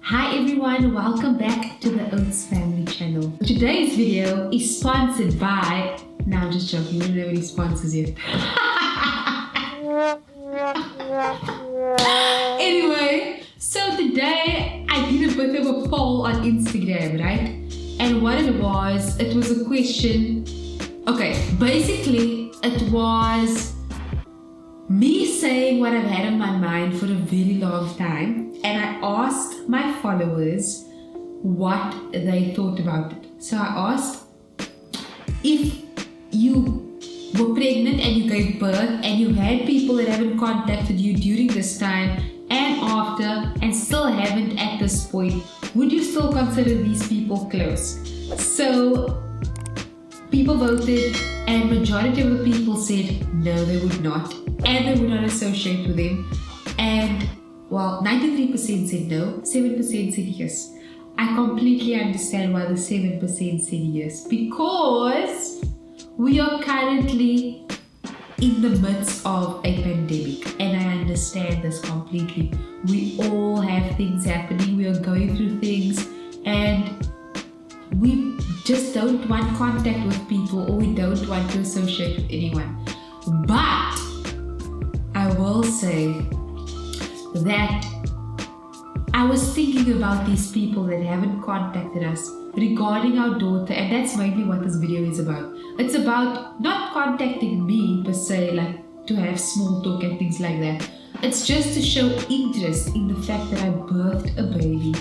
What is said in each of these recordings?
Hi everyone, welcome back to the Oats Family channel. Today's video is sponsored by... No, I'm just joking, we don't have any sponsors yet. Anyway, so today I did a bit of a poll on Instagram, right? And what it was a question. Okay, basically it was me saying what I've had on my mind for a very long time, and I asked my followers what they thought about it. So I asked, if you were pregnant and you gave birth and you had people that haven't contacted you during this time and after and still haven't at this point, would you still consider these people close? So people voted, and majority of the people said no, they would not, and they would not associate with them. And well, 93% said no, 7% said yes. I completely understand why the 7% said yes, because we are currently in the midst of a pandemic, and I understand this completely. We all have things happening, we are going through things, and we just don't want contact with people, or we don't want to associate with anyone. But I will say that I was thinking about these people that haven't contacted us regarding our daughter, and that's mainly what this video is about. It's about not contacting me per se, like to have small talk and things like that. It's just to show interest in the fact that I birthed a baby.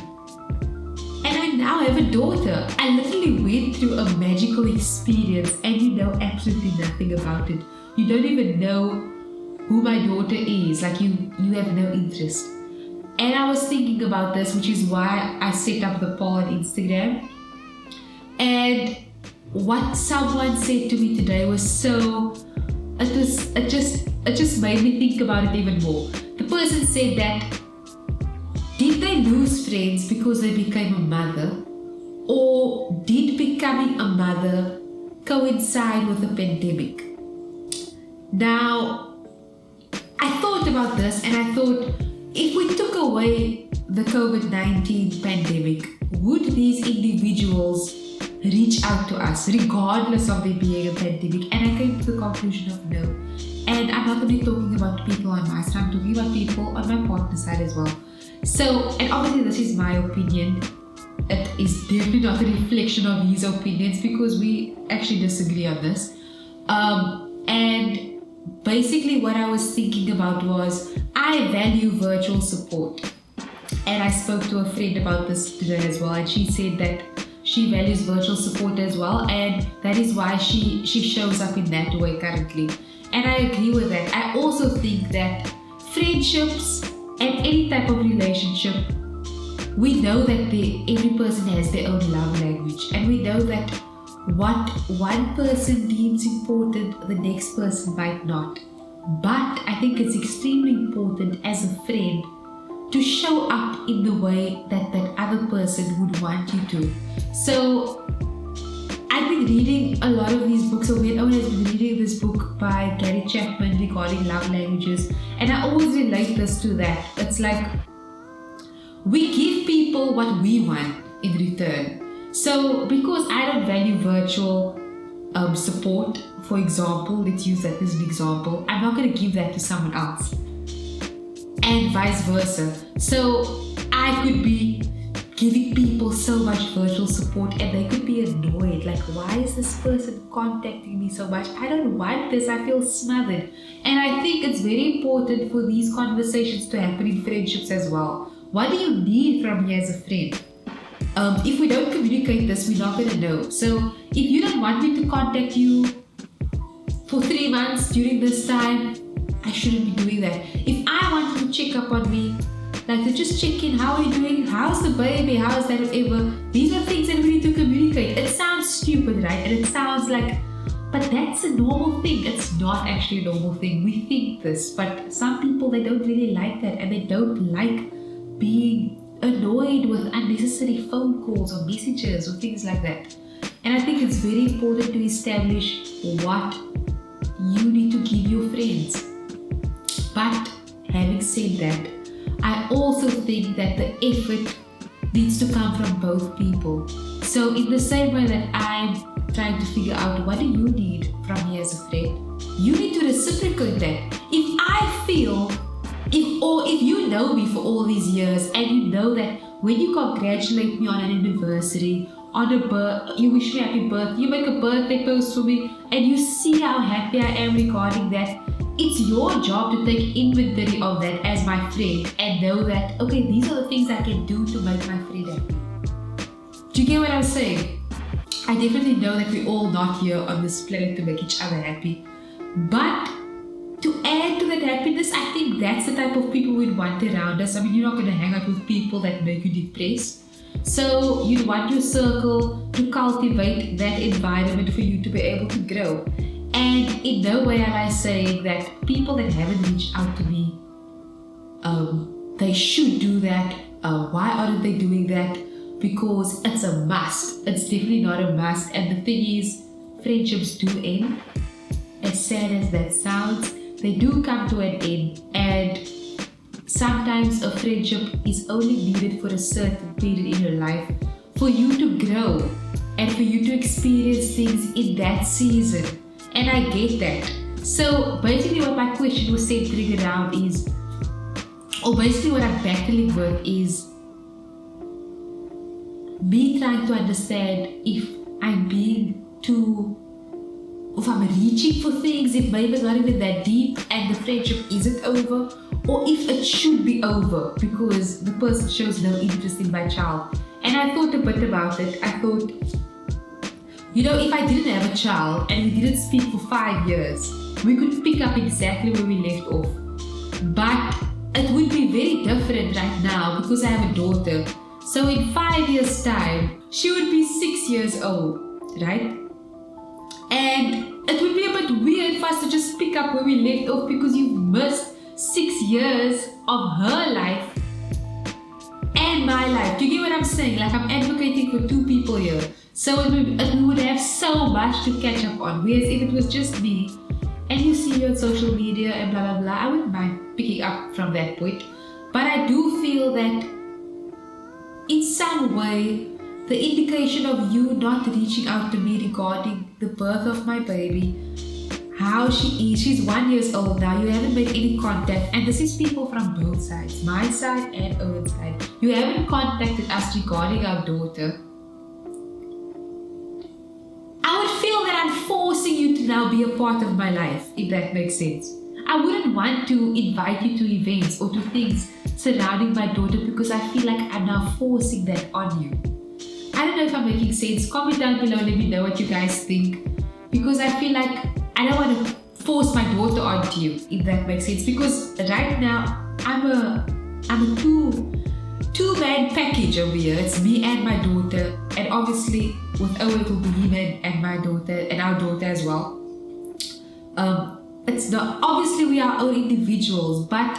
And I now have a daughter. I literally went through a magical experience, and you know absolutely nothing about it. You don't even know who my daughter is. Like you have no interest. And I was thinking about this, which is why I set up the poll on Instagram. And what someone said to me today was so... It just made me think about it even more. The person said that, did they lose friends because they became a mother? Or did becoming a mother coincide with the pandemic? Now, I thought about this, and I thought, if we took away the COVID-19 pandemic, would these individuals reach out to us regardless of there being a pandemic? And I came to the conclusion of no. And I'm not only talking about people on my side, I'm talking about people on my partner's side as well. So, and obviously this is my opinion. It is definitely not a reflection of his opinions, because we actually disagree on this. And basically what I was thinking about was, I value virtual support. And I spoke to a friend about this today as well, and she said that she values virtual support as well, and that is why she shows up in that way currently. And I agree with that. I also think that friendships and any type of relationship, we know that every person has their own love language, and we know that what one person deems important, the next person might not. But I think it's extremely important as a friend to show up in the way that that other person would want you to. So I've been reading a lot of these books. So Owen has been reading this book by Gary Chapman regarding love languages, and I always relate this to that. It's like, we give people what we want in return. So because I don't value virtual support, for example, let's use that as an example, I'm not going to give that to someone else, and vice versa. So I could be giving people so much virtual support, and they could be annoyed, like, why is this person contacting me so much? I don't want this, I feel smothered. And I think it's very important for these conversations to happen in friendships as well. What do you need from me as a friend? If we don't communicate this, we're not going to know. So if you don't want me to contact you for 3 months during this time, I shouldn't be doing that. If I want you to check up on me, like to just check in, how are you doing? How's the baby? How's that? Whatever. These are things that we need to communicate. It sounds stupid, right? And it sounds like, but that's a normal thing. It's not actually a normal thing. We think this, but some people, they don't really like that, and they don't like being annoyed with unnecessary phone calls or messages or things like that. And I think it's very important to establish what you need to give your friends. But having said that, I also think that the effort both people. So in the same way that I'm trying to figure out what do you need from me as a friend, you need to reciprocate that. If I feel, if you know me for all these years and you know that when you congratulate me on an anniversary, on a you wish me happy birthday, you make a birthday post for me, and you see how happy I am regarding that, it's your job to take inventory of that as my friend and know that, okay, these are the things I can do to make my friend happy. Do you get what I'm saying? I definitely know that we're all not here on this planet to make each other happy. But to add to that happiness, I think that's the type of people we'd want around us. I mean, you're not going to hang out with people that make you depressed. So you want your circle to cultivate that environment for you to be able to grow. And in no way am I saying that people that haven't reached out to me, they should do that. Why aren't they doing that? Because it's a must. It's definitely not a must. And the thing is, friendships do end. As sad as that sounds, they do come to an end. And sometimes a friendship is only needed for a certain period in your life for you to grow and for you to experience things in that season. And I get that. So basically what my question was centering around is, or basically what I'm battling with is me trying to understand if I'm being too, if I'm reaching for things, if maybe it's not even that deep and the friendship isn't over, or if it should be over because the person shows no interest in my child. And I thought a bit about it. I thought, you know, if I didn't have a child and we didn't speak for 5 years, we could pick up exactly where we left off. But it would be very different right now because I have a daughter. So in 5 years' time, she would be 6 years old, right? And it would be a bit weird for us to just pick up where we left off because you've missed 6 years of her life and my life. Do you get what I'm saying? Like, I'm advocating for two people here. So we would have so much to catch up on. Whereas if it was just me and you see me on social media and blah blah blah, I wouldn't mind picking up from that point. But I do feel that in some way, the indication of you not reaching out to me regarding the birth of my baby, how she is, she's 1 year old now, you haven't made any contact, and this is people from both sides, my side and Owen's side. You haven't contacted us regarding our daughter. I would feel that I'm forcing you to now be a part of my life, if that makes sense. I wouldn't want to invite you to events or to things surrounding my daughter because I feel like I'm now forcing that on you. I don't know if I'm making sense. Comment down below, let me know what you guys think. Because I feel like I don't want to force my daughter onto you, if that makes sense. Because right now, I'm a two-man package over here. It's me and my daughter. And obviously, with Owen, it will be him and my daughter, and our daughter as well. It's not, obviously we are all individuals, but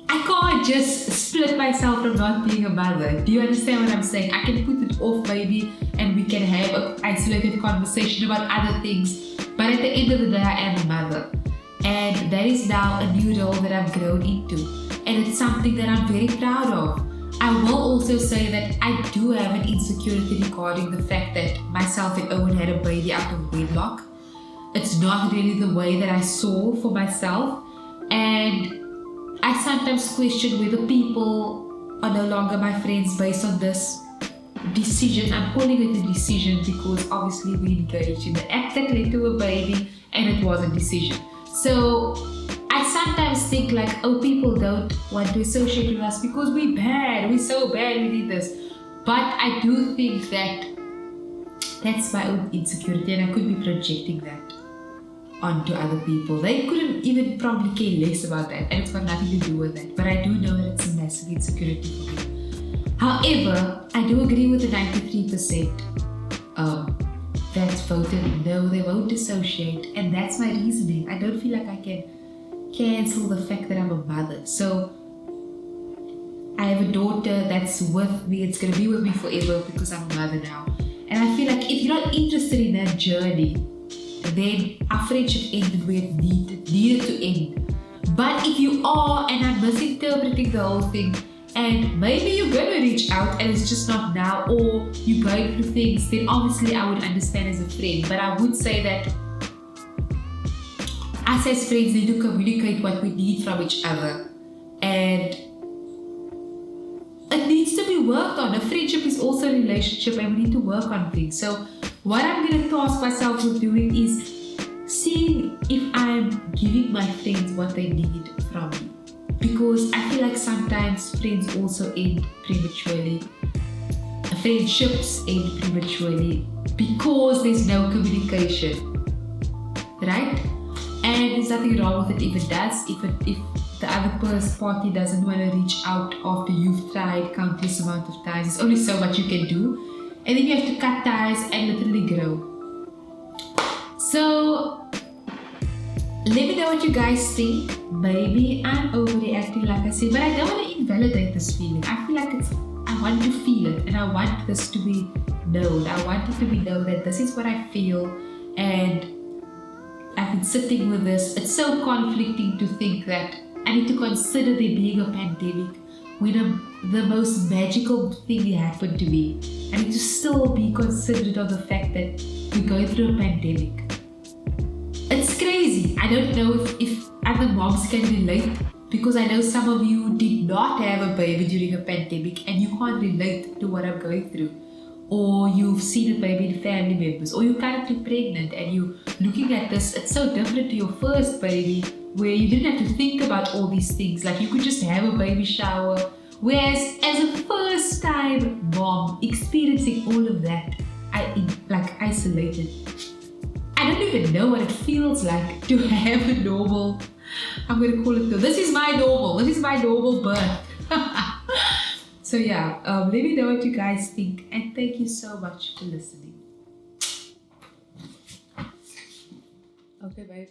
I can't just split myself from not being a mother. Do you understand what I'm saying? I can put it off maybe and we can have an isolated conversation about other things, but at the end of the day I am a mother, and that is now a new role that I've grown into, and it's something that I'm very proud of. I will also say that I do have an insecurity regarding the fact that myself and Owen had a baby out of wedlock. It's not really the way that I saw for myself, and I sometimes question whether people are no longer my friends based on this decision. I'm calling it a decision because obviously we engaged in the act that led to a baby, and it was a decision. So I sometimes think like, oh, people don't want to associate with us because we're bad, we're so bad, we did this. But I do think that that's my own insecurity, and I could be projecting that onto other people. They couldn't even probably care less about that, and it's got nothing to do with that. But I do know that it's a massive insecurity for me. However, I do agree with the 93% that's voted no, they won't dissociate, and that's my reasoning. I don't feel like I can cancel the fact that I'm a mother. So I have a daughter that's with me, it's going to be with me forever because I'm a mother now. And I feel like if you're not interested in that journey, then our friendship ended where it needed to end. But if you are, and I'm misinterpreting the whole thing, and maybe you're going to reach out and it's just not now, or you're going through things, then obviously I would understand as a friend. But I would say that us as friends need to communicate what we need from each other, and it needs to be worked on. A friendship is also a relationship, and we need to work on things. So what I'm going to task myself with doing is seeing if I'm giving my friends what they need from me. Because I feel like sometimes friends also end prematurely. Friendships end prematurely because there's no communication, right? And there's nothing wrong with it if it does. If the other party doesn't want to reach out after you've tried countless amount of times, there's only so much you can do, and then you have to cut ties and literally grow. So let me know what you guys think. Maybe I'm overreacting, like I said, but I don't want to invalidate this feeling. I feel like I want to feel it, and I want this to be known. I want it to be known that this is what I feel, and I've been sitting with this. It's so conflicting to think that I need to consider there being a pandemic when the most magical thing happened to me. I need to still be considerate of the fact that we're going through a pandemic. It's crazy. I don't know if other moms can relate, because I know some of you did not have a baby during a pandemic and you can't relate to what I'm going through. Or you've seen a baby in family members, or you're currently pregnant and you're looking at this. It's so different to your first baby, where you didn't have to think about all these things. Like, you could just have a baby shower. Whereas as a first time mom experiencing all of that, isolated. I don't even know what it feels like to have a normal, I'm going to call it, this is my normal birth. So yeah, let me know what you guys think, and thank you so much for listening. Okay, babe.